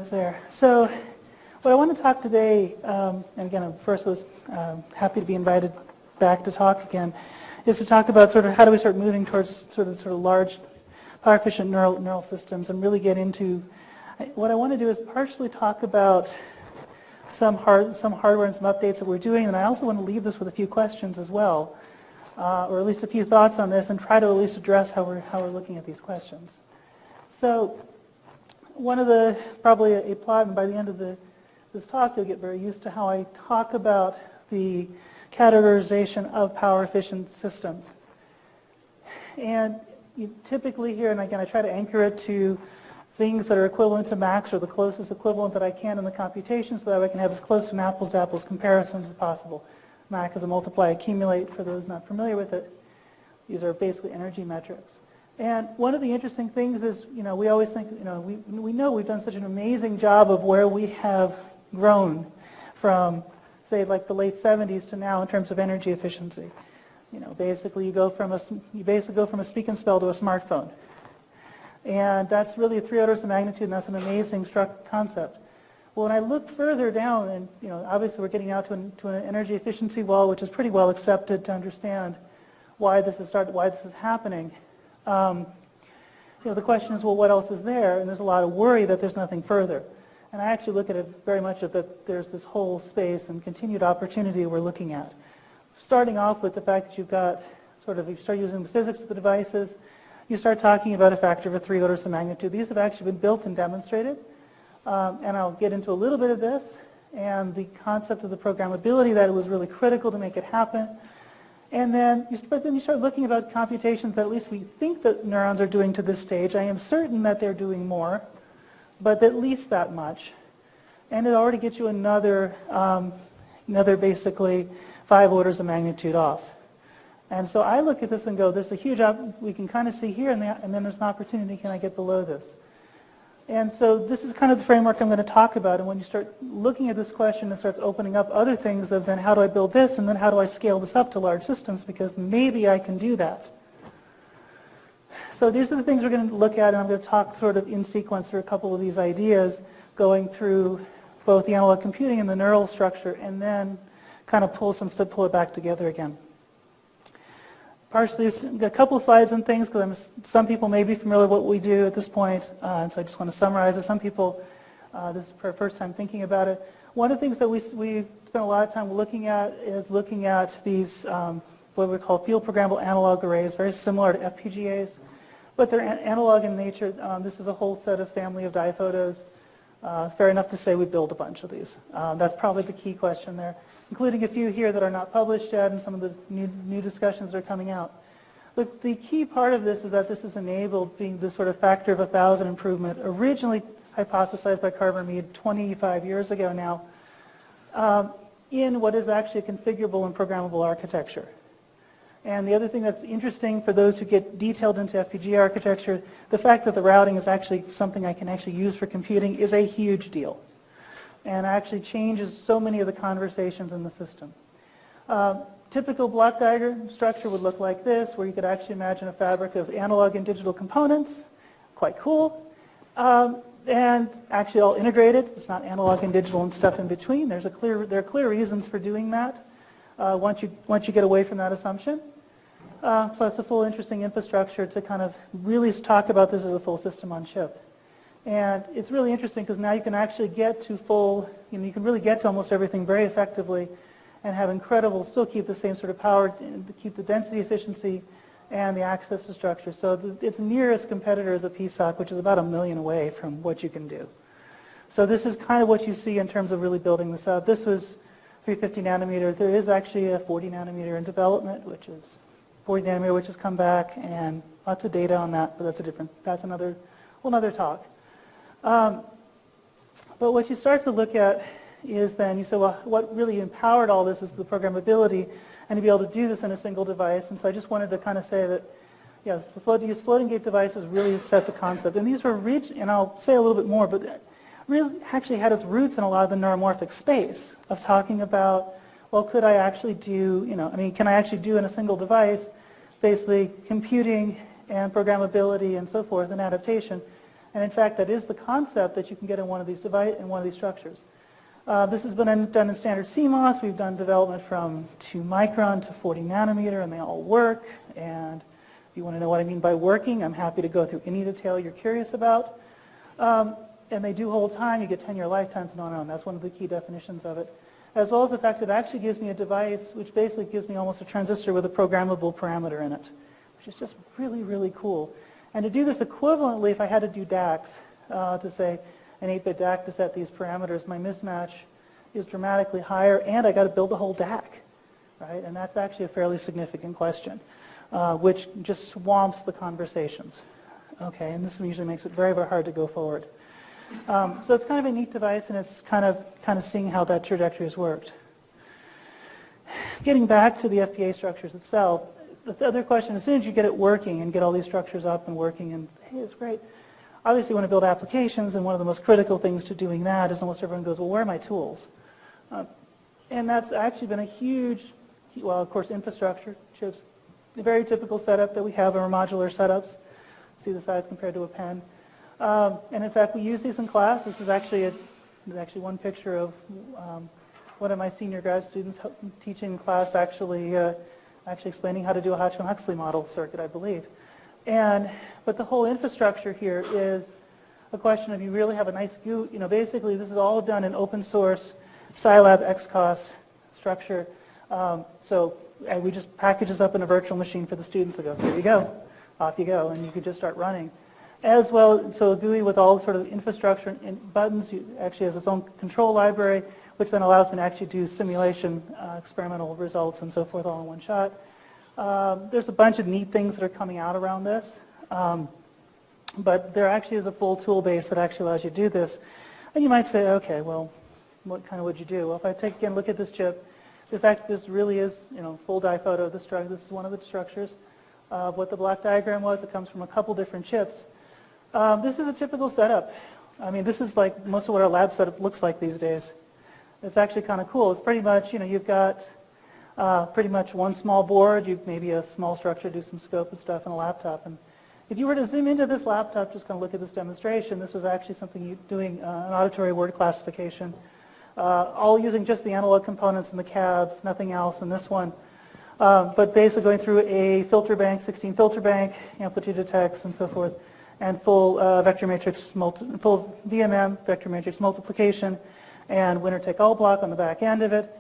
works there. So what I want to talk today, and again, first I was happy to be invited back to talk again, is to talk about sort of how do we start moving towards sort of large, power-efficient neural systems and really get into, what I want to do is partially talk about some hardware and some updates that we're doing, and I also want to leave this with a few questions as well, or at least a few thoughts on this, and try to at least address how we're looking at these questions. So one of the, probably a plot, and by the end of this talk you'll get very used to how I talk about the categorization of power-efficient systems. And you typically here, and again I try to anchor it to things that are equivalent to max or the closest equivalent that I can in the computation so that I can have as close to an apples-to-apples comparisons as possible. MAC is a multiply accumulate for those not familiar with it. These are basically energy metrics. And one of the interesting things is, we always think, we know we've done such an amazing job of where we have grown from, say, like the late 70s to now in terms of energy efficiency. Basically you go from a speak and spell to a smartphone. And that's really 3 orders of magnitude, and that's an amazing concept. Well, when I look further down, and obviously we're getting out to an energy efficiency wall, which is pretty well accepted to understand why this is happening. The question is, well, what else is there? And there's a lot of worry that there's nothing further. And I actually look at it very much that there's this whole space and continued opportunity we're looking at. Starting off with the fact that you've got you start using the physics of the devices, you start talking about a factor of 3 orders of magnitude. These have actually been built and demonstrated. And I'll get into a little bit of this and the concept of the programmability that it was really critical to make it happen. And then you start looking about computations that at least we think that neurons are doing to this stage. I am certain that they're doing more, but at least that much. And it already gets you another basically 5 orders of magnitude off. And so I look at this and go, there's a huge, we can kind of see here, and then there's an opportunity, can I get below this? And so this is kind of the framework I'm going to talk about, and when you start looking at this question, it starts opening up other things of then how do I build this, and then how do I scale this up to large systems, because maybe I can do that. So these are the things we're going to look at, and I'm going to talk sort of in sequence through a couple of these ideas, going through both the analog computing and the neural structure, and then kind of pull it back together again. Partially, a couple slides and things, because some people may be familiar with what we do at this point, and so I just want to summarize it. Some people, this is their first time thinking about it. One of the things that we spent a lot of time looking at is looking at these, what we call field programmable analog arrays, very similar to FPGAs, but they're analog in nature. This is a whole set of family of diphotos. It's fair enough to say we build a bunch of these. That's probably the key question there, including a few here that are not published yet and some of the new discussions that are coming out. But the key part of this is that this is enabled being this sort of factor of 1,000 improvement, originally hypothesized by Carver Mead 25 years ago now, in what is actually a configurable and programmable architecture. And the other thing that's interesting for those who get detailed into FPGA architecture, the fact that the routing is actually something I can actually use for computing is a huge deal, and actually changes so many of the conversations in the system. Typical block diagram structure would look like this, where you could actually imagine a fabric of analog and digital components. Quite cool. And actually all integrated. It's not analog and digital and stuff in between. There are clear reasons for doing that once you get away from that assumption. Plus a full interesting infrastructure to kind of really talk about this as a full system on chip. And it's really interesting because now you can actually get to full, you can really get to almost everything very effectively and have still keep the same sort of power, keep the density efficiency and the access to structure. So its nearest competitor is a PSOC, which is about 1 million away from what you can do. So this is kind of what you see in terms of really building this out. This was 350 nanometer. There is actually a 40 nanometer in development, which is 40 nanometer, which has come back, and lots of data on that, but that's another talk. But what you start to look at is then you say, well, what really empowered all this is the programmability and to be able to do this in a single device. And so I just wanted to kind of say that, use floating gate devices really set the concept. And these were and I'll say a little bit more, but really actually had its roots in a lot of the neuromorphic space of talking about, well, could I actually do, can I actually do in a single device basically computing and programmability and so forth and adaptation And in fact, that is the concept that you can get in one of these structures. This has been done in standard CMOS. We've done development from 2 micron to 40 nanometer, and they all work. And if you want to know what I mean by working, I'm happy to go through any detail you're curious about. And they do hold time. You get 10-year lifetimes and on and on. That's one of the key definitions of it. As well as the fact that it actually gives me a device which basically gives me almost a transistor with a programmable parameter in it, which is just really, really cool. And to do this equivalently, if I had to do DACs, to say an 8-bit DAC to set these parameters, my mismatch is dramatically higher, and I got to build the whole DAC, right? And that's actually a fairly significant question, which just swamps the conversations. Okay, and this usually makes it very, very hard to go forward. So it's kind of a neat device, and it's kind of seeing how that trajectory has worked. Getting back to the FPA structures itself, the other question, as soon as you get it working and get all these structures up and working, and hey, it's great. Obviously, you want to build applications, and one of the most critical things to doing that is almost everyone goes, well, where are my tools? And that's actually been a huge, well, of course, infrastructure, chips, the very typical setup that we have in our modular setups. See the size compared to a pen. And in fact, we use these in class. This is actually one picture of one of my senior grad students teaching in class, actually explaining how to do a Hodgkin-Huxley model circuit, I believe. But the whole infrastructure here is a question of you really have a nice GUI. Basically, this is all done in open source Scilab XCOS structure. So we just package this up in a virtual machine for the students to go, here you go, off you go, and you could just start running. As well, so a GUI with all sort of infrastructure and buttons actually has its own control library, which then allows me to actually do simulation, experimental results, and so forth all in one shot. There's a bunch of neat things that are coming out around this, but there actually is a full tool base that actually allows you to do this. And you might say, okay, well, what kind of would you do? Well, if I take again, look at this chip, this really is, full die photo of the structure. This is one of the structures. What the block diagram was, it comes from a couple different chips. This is a typical setup. I mean, this is like most of what our lab setup looks like these days. It's actually kind of cool. It's pretty much, you've got pretty much one small board, you've maybe a small structure, do some scope and stuff, and a laptop. And if you were to zoom into this laptop, just kind of look at this demonstration, this was actually something doing an auditory word classification, all using just the analog components and the cabs, nothing else in this one. But basically going through a filter bank, 16 filter bank, amplitude detects, and so forth, and full vector matrix, full VMM, vector matrix multiplication, and winner-take-all block on the back end of it,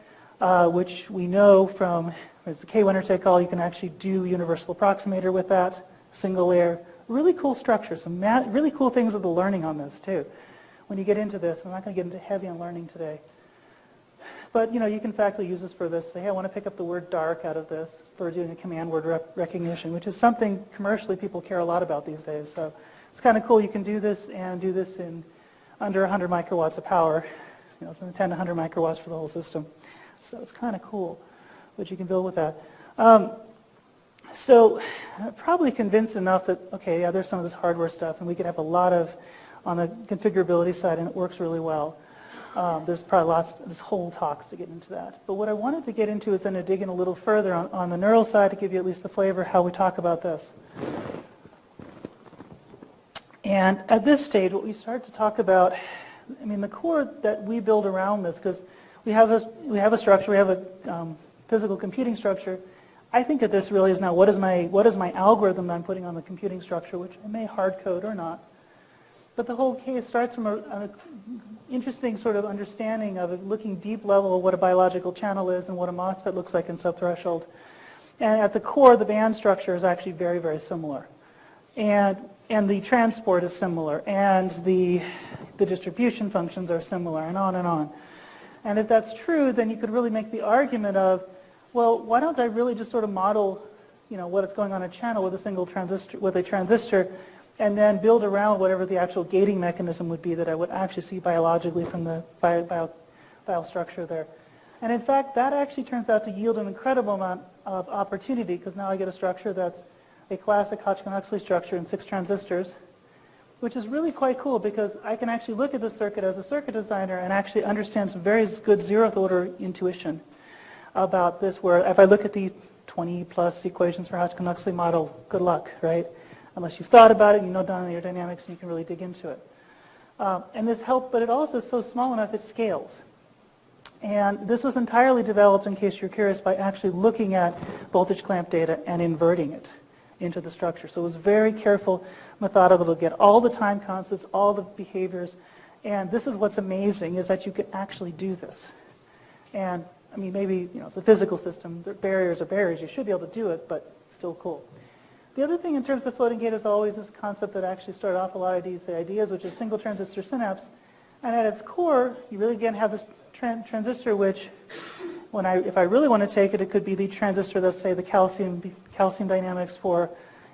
which we know from, there's the K winner-take-all, you can actually do universal approximator with that, single layer. Really cool structure, some really cool things with the learning on this too. When you get into this, I'm not going to get into heavy on learning today. But you can in fact use this for this. Say, hey, I want to pick up the word dark out of this for doing a command word recognition, which is something commercially people care a lot about these days. So it's kind of cool. You can do this and do this in under 100 microwatts of power. It's in 10 to 100 microwatts for the whole system. So it's kind of cool what you can build with that. So probably convinced enough that, okay, yeah, there's some of this hardware stuff, and we could have a lot of on the configurability side, and it works really well. There's probably there's whole talks to get into that. But what I wanted to get into is then to dig in a little further on the neural side to give you at least the flavor how we talk about this. And at this stage, what we start to talk about, I mean, the core that we build around this, because we have a structure, we have a physical computing structure. I think that this really is now what is my algorithm that I'm putting on the computing structure, which I may hard code or not. But the whole case starts from an interesting sort of understanding of it, looking deep level of what a biological channel is and what a MOSFET looks like in subthreshold. And at the core, the band structure is actually very, very similar. And the transport is similar, and the distribution functions are similar, and on and on. And if that's true, then you could really make the argument of, well, why don't I really just sort of model, what is going on in a channel with a single transistor, and then build around whatever the actual gating mechanism would be that I would actually see biologically from the bio structure there. And in fact, that actually turns out to yield an incredible amount of opportunity, because now I get a structure that's a classic Hodgkin-Huxley structure in 6 transistors, which is really quite cool because I can actually look at the circuit as a circuit designer and actually understand some very good zeroth order intuition about this, where if I look at the 20 plus equations for Hodgkin-Huxley model, good luck, right? unless you've thought about it and you know nonlinear dynamics and you can really dig into it. And this helped, but it also is so small enough it scales. And this was entirely developed, in case you're curious, by actually looking at voltage clamp data and inverting it into the structure. So it was very careful, methodical to get all the time constants, all the behaviors. And this is what's amazing, is that you can actually do this. And I mean, maybe, it's a physical system. The barriers are barriers. You should be able to do it, but still cool. The other thing in terms of floating gate is always this concept that actually started off a lot of these ideas, which is single transistor synapse. And at its core, you really again have this transistor, which, if I really want to take it, it could be the transistor, let's say the calcium dynamics for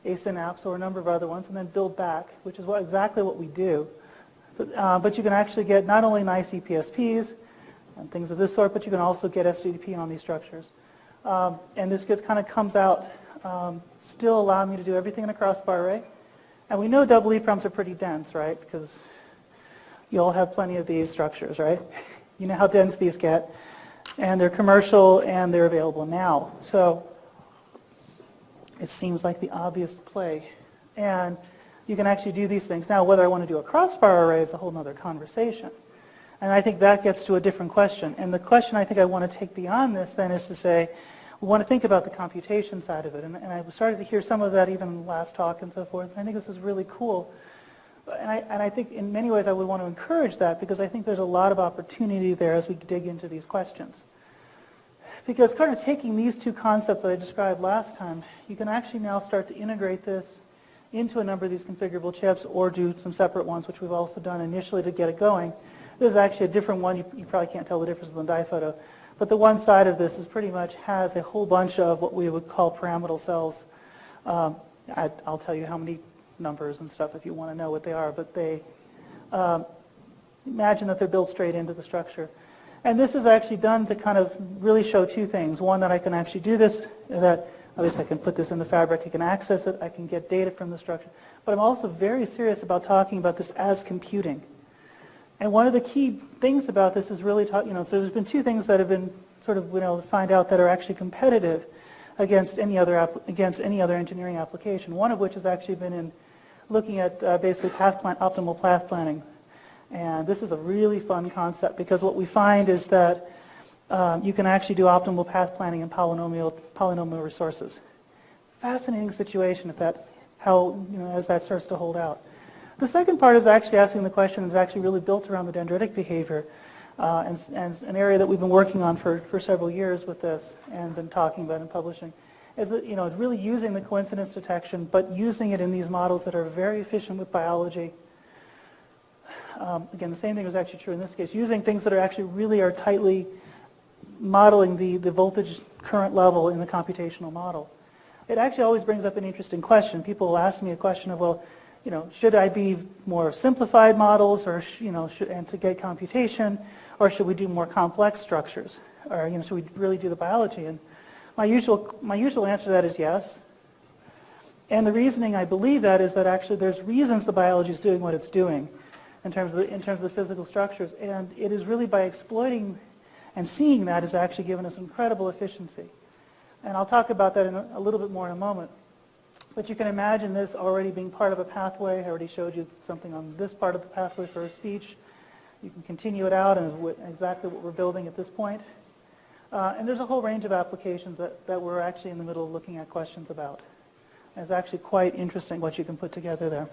a synapse or a number of other ones, and then build back, which is exactly what we do. But you can actually get not only nice EPSPs and things of this sort, but you can also get SDDP on these structures. And this just kind of comes out, still allowing me to do everything in a crossbar array. And we know double EEPROMs are pretty dense, right? Because you all have plenty of these structures, right? You know how dense these get. And they're commercial and they're available now. So it seems like the obvious play. And you can actually do these things. Now, whether I want to do a crossbar array is a whole other conversation. And I think that gets to a different question. And the question I think I want to take beyond this then is to say, we want to think about the computation side of it. And I started to hear some of that even in the last talk and so forth. I think this is really cool. And I think in many ways I would want to encourage that, because I think there's a lot of opportunity there as we dig into these questions. Because kind of taking these two concepts that I described last time, you can actually now start to integrate this into a number of these configurable chips, or do some separate ones, which we've also done initially to get it going. This is actually a different one. You probably can't tell the difference in the dye photo. But the one side of this is pretty much has a whole bunch of what we would call pyramidal cells. I'll tell you how many numbers and stuff if you want to know what they are, but they imagine that they're built straight into the structure. And this is actually done to kind of really show two things. One, that I can actually do this, that at least I can put this in the fabric, I can access it, I can get data from the structure. But I'm also very serious about talking about this as computing. And one of the key things about this is really, so there's been two things that have been sort of, find out that are actually competitive against any other engineering application. One of which has actually been in looking at basically optimal path planning. And this is a really fun concept, because what we find is that you can actually do optimal path planning in polynomial resources. Fascinating situation as that starts to hold out. The second part is actually asking the question that's actually really built around the dendritic behavior, and an area that we've been working on for several years with this and been talking about and publishing, is that really using the coincidence detection, but using it in these models that are very efficient with biology. Again, the same thing is actually true in this case, using things that are actually really are tightly modeling the voltage current level in the computational model. It actually always brings up an interesting question. People will ask me a question of, well, should I be more simplified models, or and to get computation, or should we do more complex structures, or should we really do the biology? And my usual answer to that is yes. And the reasoning I believe that is that actually there's reasons the biology is doing what it's doing in terms of the physical structures, and it is really by exploiting and seeing that has actually given us incredible efficiency. And I'll talk about that in a little bit more in a moment. But you can imagine this already being part of a pathway. I already showed you something on this part of the pathway for speech. You can continue it out, and exactly what we're building at this point. And there's a whole range of applications that we're actually in the middle of looking at questions about. And it's actually quite interesting what you can put together there.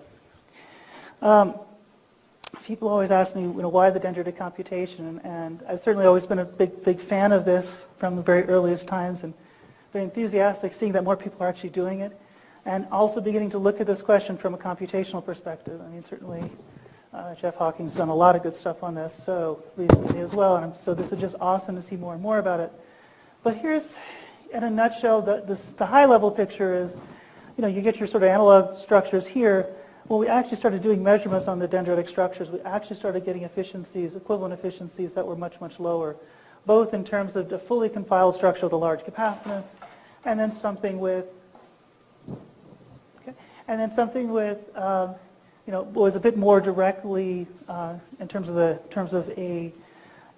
People always ask me, why the dendritic computation? And I've certainly always been a big fan of this from the very earliest times, and very enthusiastic seeing that more people are actually doing it. And also beginning to look at this question from a computational perspective. I mean, certainly Jeff Hawking's done a lot of good stuff on this, so recently as well. And so this is just awesome to see more and more about it. But here's, in a nutshell, the high-level picture is, you get your sort of analog structures here. When we actually started doing measurements on the dendritic structures, we actually started getting efficiencies, equivalent efficiencies that were much, much lower, both in terms of the fully confiled structure with a large capacitance, and then something with was a bit more directly in terms of a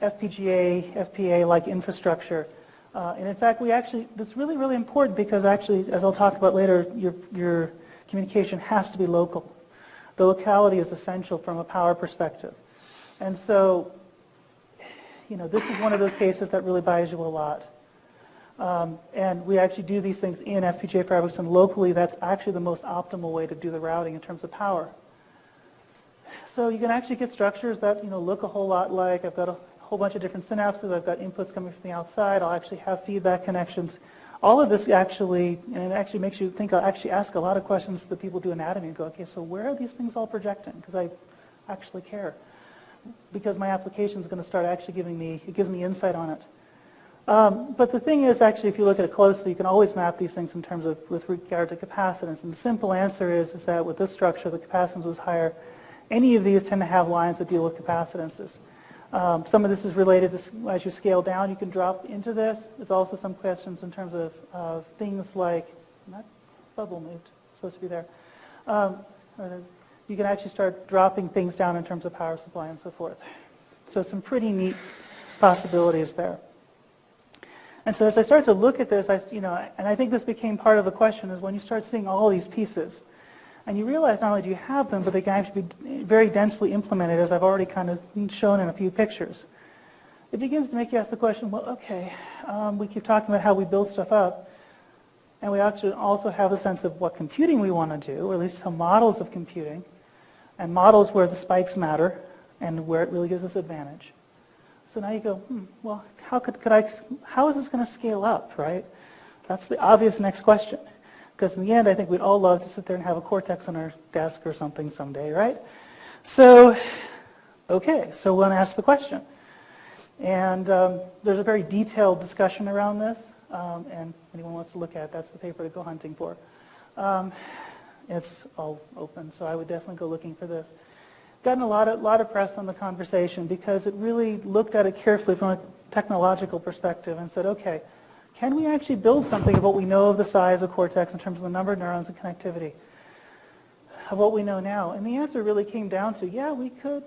FPGA, FPA-like infrastructure. And in fact, that's really, really important, because actually, as I'll talk about later, your communication has to be local. The locality is essential from a power perspective. And so, this is one of those cases that really buys you a lot. And we actually do these things in FPGA fabrics, and locally that's actually the most optimal way to do the routing in terms of power. So you can actually get structures that look a whole lot like, I've got a whole bunch of different synapses, I've got inputs coming from the outside, I'll actually have feedback connections. All of this actually, and it actually makes you think, I'll actually ask a lot of questions that people do anatomy and go, okay, so where are these things all projecting? Because I actually care. Because my application is going to start actually it gives me insight on it. But the thing is, actually, if you look at it closely, you can always map these things in terms of, with regard to capacitance. And the simple answer is that with this structure, the capacitance was higher. Any of these tend to have lines that deal with capacitances. Some of this is related to, as you scale down, you can drop into this. There's also some questions in terms of things like, that bubble moved, it's supposed to be there. You can actually start dropping things down in terms of power supply and so forth. So some pretty neat possibilities there. And so as I started to look at this, and I think this became part of the question, is when you start seeing all these pieces, and you realize not only do you have them, but they can actually be very densely implemented, as I've already kind of shown in a few pictures. It begins to make you ask the question, well, okay, we keep talking about how we build stuff up, and we actually also have a sense of what computing we want to do, or at least some models of computing, and models where the spikes matter, and where it really gives us advantage. So now you go, well, how is this going to scale up, right? That's the obvious next question. Because in the end, I think we'd all love to sit there and have a Cortex on our desk or something someday, right? So, okay, so we're going to ask the question. And there's a very detailed discussion around this, and anyone wants to look at it, that's the paper to go hunting for. It's all open, so I would definitely go looking for this. Gotten a lot of press on the conversation because it really looked at it carefully from a technological perspective and said, okay, can we actually build something of what we know of the size of Cortex in terms of the number of neurons and connectivity of what we know now? And the answer really came down to, yeah, we could,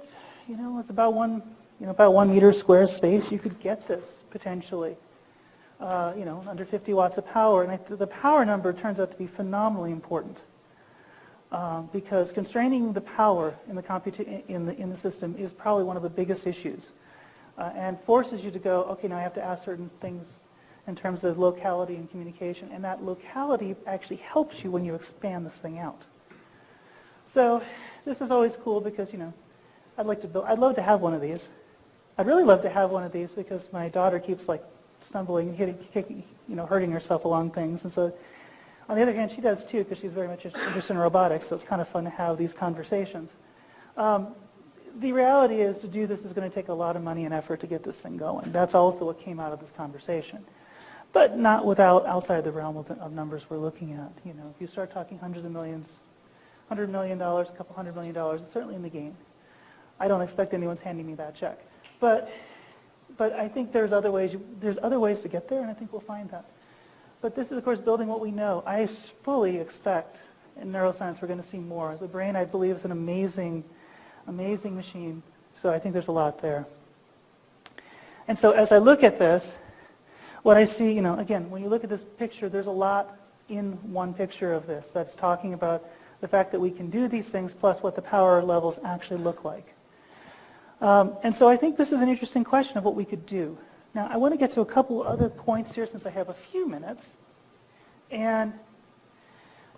it's about 1 meter square space. You could get this potentially, under 50 watts of power. And the power number turns out to be phenomenally important. Because constraining the power in the system is probably one of the biggest issues, and forces you to go, okay, now I have to ask certain things in terms of locality and communication, and that locality actually helps you when you expand this thing out. So this is always cool because I'd love to have one of these. I'd really love to have one of these because my daughter keeps like stumbling, kicking, hurting herself along things, and so. On the other hand, she does too, because she's very much interested in robotics, so it's kind of fun to have these conversations. The reality is, to do this is going to take a lot of money and effort to get this thing going. That's also what came out of this conversation. But not outside the realm of numbers we're looking at. If you start talking hundreds of millions, $100 million, a couple $100 million, it's certainly in the game. I don't expect anyone's handing me that check. But I think there's other ways to get there, and I think we'll find that. But this is, of course, building what we know. I fully expect in neuroscience we're going to see more. The brain, I believe, is an amazing, amazing machine. So I think there's a lot there. And so as I look at this, what I see, again, when you look at this picture, there's a lot in one picture of this that's talking about the fact that we can do these things plus what the power levels actually look like. And so I think this is an interesting question of what we could do. Now, I want to get to a couple other points here since I have a few minutes. And,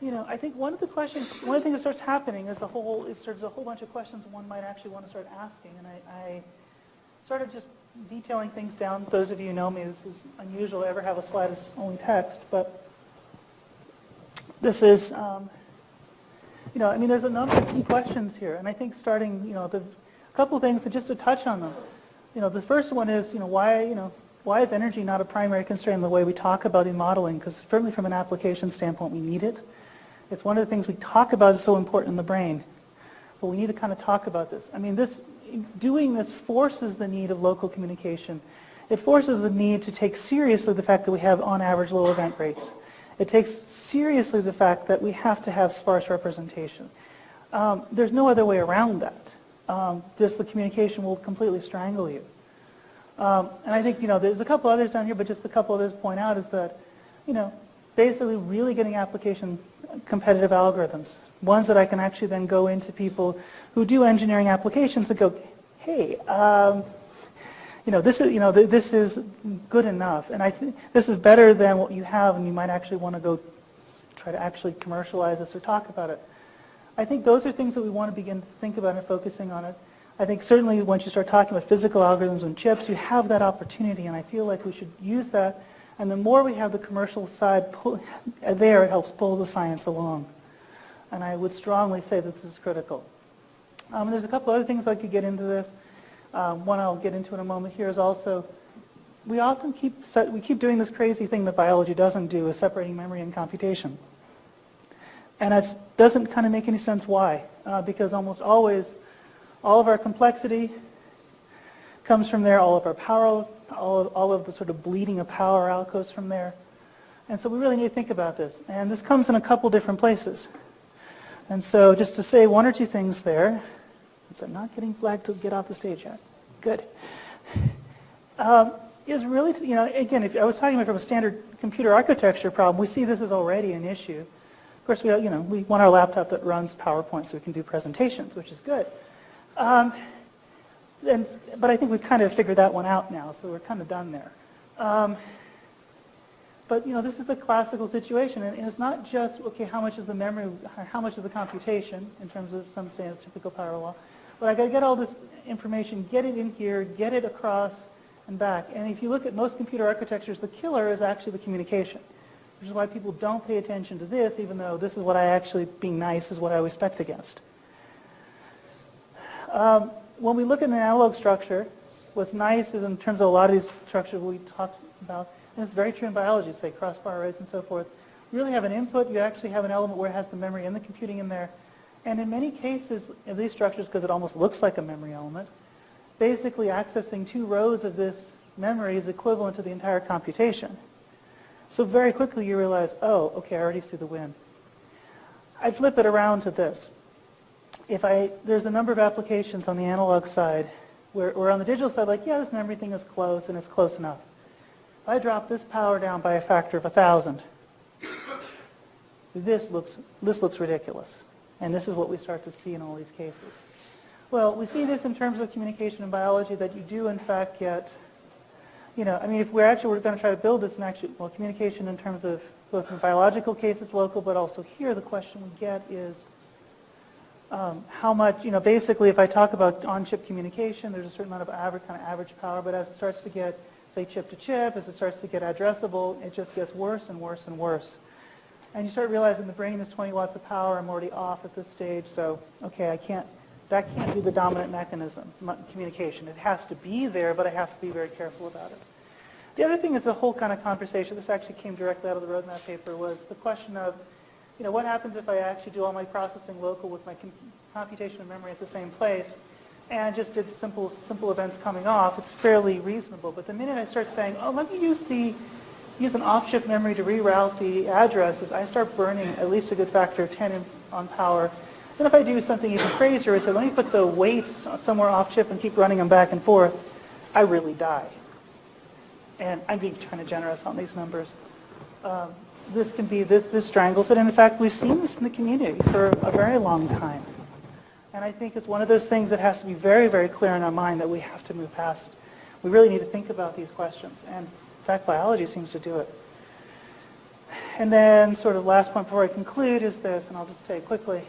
I think one of the things that starts happening is there's a whole bunch of questions one might actually want to start asking. And I started just detailing things down. Those of you who know me, this is unusual to ever have a slide as only text. But this is, there's a number of key questions here. And I think starting, a couple of things, just to touch on them. The first one is, why is energy not a primary constraint in the way we talk about in modeling? Because certainly from an application standpoint, we need it. It's one of the things we talk about is so important in the brain. But we need to kind of talk about this. Doing this forces the need of local communication. It forces the need to take seriously the fact that we have, on average, low event rates. It takes seriously the fact that we have to have sparse representation. There's no other way around that. Just the communication will completely strangle you. And I think, there's a couple others down here, but just a couple others point out is that, basically really getting application competitive algorithms, ones that I can actually then go into people who do engineering applications and go, hey, this is good enough, and I think this is better than what you have, and you might actually want to go try to actually commercialize this or talk about it. I think those are things that we want to begin to think about and focusing on it. I think certainly once you start talking about physical algorithms and chips, you have that opportunity, and I feel like we should use that. And the more we have the commercial side there, it helps pull the science along. And I would strongly say that this is critical. There's a couple other things I could get into this. One I'll get into in a moment here is also, we often keep doing this crazy thing that biology doesn't do, is separating memory and computation. And it doesn't kind of make any sense why, because almost always all of our complexity comes from there, all of our power, all of the sort of bleeding of power out goes from there. And so we really need to think about this. And this comes in a couple different places. And so just to say one or two things there, I'm not getting flagged to get off the stage yet. Good. Is really, again, if I was talking about from a standard computer architecture problem, we see this is already an issue. Of course, we want our laptop that runs PowerPoint so we can do presentations, which is good. But I think we've kind of figured that one out now, so we're kind of done there. But this is the classical situation, and it's not just, okay, how much is the memory, how much is the computation in terms of some, say, a typical power law. But I got to get all this information, get it in here, get it across and back. And if you look at most computer architectures, the killer is actually the communication, which is why people don't pay attention to this, even though this is what I actually, being nice, is what I always spec against. When we look at an analog structure, what's nice is in terms of a lot of these structures we talked about, and it's very true in biology, say crossbar arrays and so forth, you really have an input, you actually have an element where it has the memory and the computing in there. And in many cases, in these structures, because it almost looks like a memory element, basically accessing 2 rows of this memory is equivalent to the entire computation. So very quickly you realize, oh, okay, I already see the win. I flip it around to this. There's a number of applications on the analog side where on the digital side, like, yeah, this memory thing is close, and it's close enough. If I drop this power down by a factor of 1,000, this looks ridiculous. And this is what we start to see in all these cases. Well, we see this in terms of communication in biology, that you do in fact get, if we're going to try to build this in actually, well, communication in terms of both in biological cases, local, but also here, the question we get is how much, basically if I talk about on-chip communication, there's a certain amount of average power, but as it starts to get, say, chip to chip, as it starts to get addressable, it just gets worse and worse and worse. And you start realizing the brain is 20 watts of power, I'm already off at this stage, so, okay, that can't be the dominant mechanism, communication. It has to be there, but I have to be very careful about it. The other thing is the whole kind of conversation, this actually came directly out of the roadmap paper, was the question of, what happens if I actually do all my processing local with my computation and memory at the same place, and just did simple events coming off, it's fairly reasonable. But the minute I start saying, oh, let me use an off-chip memory to reroute the addresses, I start burning at least a good factor of 10 on power. Then if I do something even crazier, I say, let me put the weights somewhere off-chip and keep running them back and forth, I really die. And I'm being kind of generous on these numbers. This strangles it, and in fact, we've seen this in the community for a very long time. And I think it's one of those things that has to be very, very clear in our mind that we have to move past. We really need to think about these questions, and in fact, biology seems to do it. And then sort of last point before I conclude is this, and I'll just say quickly.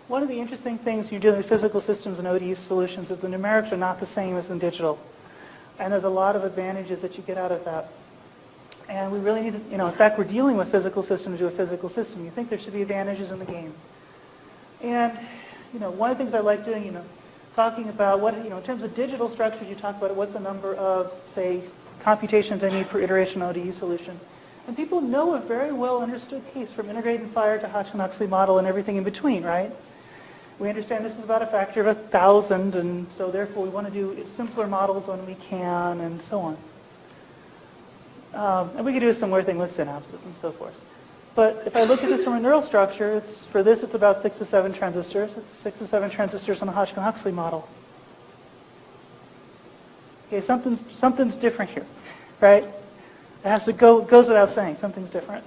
One of the interesting things when you're dealing with physical systems and ODE solutions is the numerics are not the same as in digital. And there's a lot of advantages that you get out of that. And we really need to, in fact, we're dealing with physical systems to a physical system. You think there should be advantages in the game. And, one of the things I like doing, talking about what, in terms of digital structures, you talk about what's the number of, say, computations I need per iteration ODE solution. And people know a very well understood case from integrated fire to Hodgkin-Huxley model and everything in between, right? We understand this is about a factor of 1,000, and so therefore we want to do simpler models when we can, and so on. And we could do a similar thing with synapses and so forth. But if I look at this from a neural structure, for this it's about 6 to 7 transistors. It's 6 to 7 transistors on a Hodgkin-Huxley model. Okay, something's different here, right? It has to goes without saying, something's different.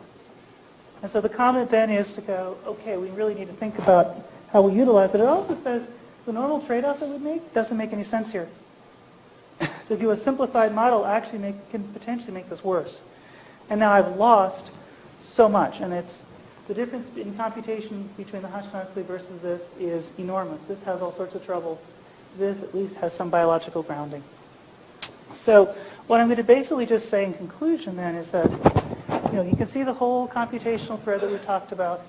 And so the comment then is to go, okay, we really need to think about how we utilize it. It also says the normal trade-off that we make doesn't make any sense here. To do a simplified model actually can potentially make this worse. And now I've lost so much, and it's the difference in computation between the Hodge-Consley versus this is enormous. This has all sorts of trouble. This at least has some biological grounding. So what I'm going to basically just say in conclusion then is that you can see the whole computational thread that we talked about.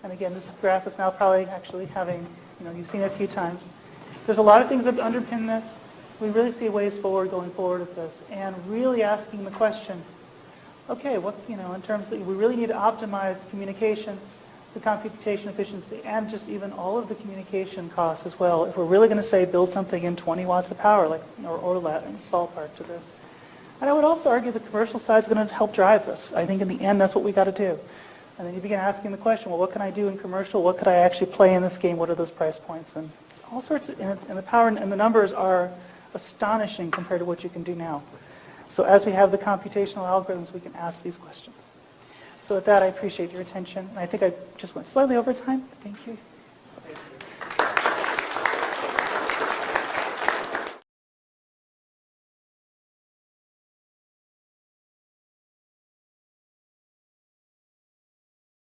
And again, this graph is now probably actually having, you've seen it a few times. There's a lot of things that underpin this. We really see ways forward going forward with this, and really asking the question, okay, in terms of, we really need to optimize communication, the computation efficiency, and just even all of the communication costs as well. If we're really going to say build something in 20 watts of power, or that ballpark to this. And I would also argue the commercial side is going to help drive this. I think in the end that's what we got to do. And then you begin asking the question, well, what can I do in commercial? What could I actually play in this game? What are those price points? And it's all sorts of, and the power and the numbers are astonishing compared to what you can do now. So as we have the computational algorithms, we can ask these questions. So with that, I appreciate your attention. And I think I just went slightly over time. Thank you.